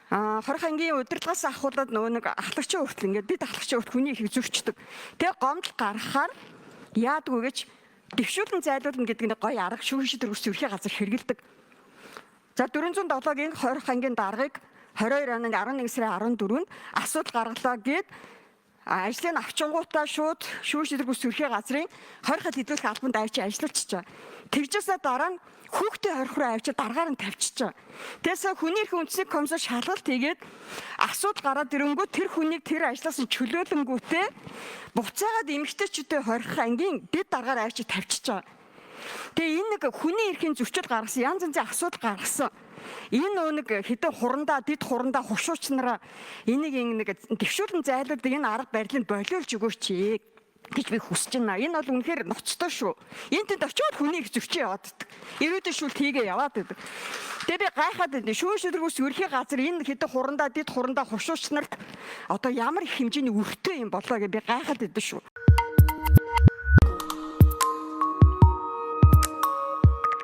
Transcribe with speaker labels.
Speaker 1: Хорих ангийн удирдлагаас ахуулаад нөгөө нэг ахлагчийн хүртэл ингээд бид ахлагчийн хүртэл хүний ихийг зөрчдөг. Тэгээ гомдол гаргахаар яадгүй гэж дэвшүүлэн зайлуулна гэдэг нь гоё арга шүүхийн шийдвэр өгсөн ерхий газар хэрэгэлдэг. За 407-гийн хорих ангийн даргыг 22 оны 11 сарын 14-нд асуудал гаргалаа гэд ажлыг авчингуудаа шууд шүүхийн шийдвэр өгсөн ерхий газрын хориход хэдүүлэх албанд авчи ажиллачихжээ. Тэгжээсээ дараа нь хүүхдээ хорих руу авчиж дараагаар нь тавьчихжээ. Тэгээс хүний эрхийн үндэсний комиссар шалгалт хийгээд асуудал гараад ирэнгүүт тэр хүнийг тэр ажлаас нь чөлөөлөнгүүтээ буцаагаад эмэгтэйчүүдтэй хорих ангийн дэд дараагаар авчиж тавьчихжээ. Тэгээ энэ нэг хүний эрхийн зөрчил гаргасан янз янзын асуудал гаргасан. Энэ нэг хэдэн хурандаа дэд хурандаа хушуучнараа энийг нэг дэвшүүлэн зайлуулдаг энэ арга барилыг болиулж өгөөч гэж би хүсэж байна. Энэ бол үнэхээр ноцтой шүү. Энд тэнд очиод хүний их зөрчиж яваад байдаг. Ирээдүйн шүлт хийгээ яваад байдаг. Тэгээ би гайхаад байна. Шүүхийн шийдвэр өгсөн ерхий газар энэ хэдэн хурандаа дэд хурандаа хушуучнарт одоо ямар их хэмжээний өртөө юм болоо гэж би гайхаад байдаг шүү.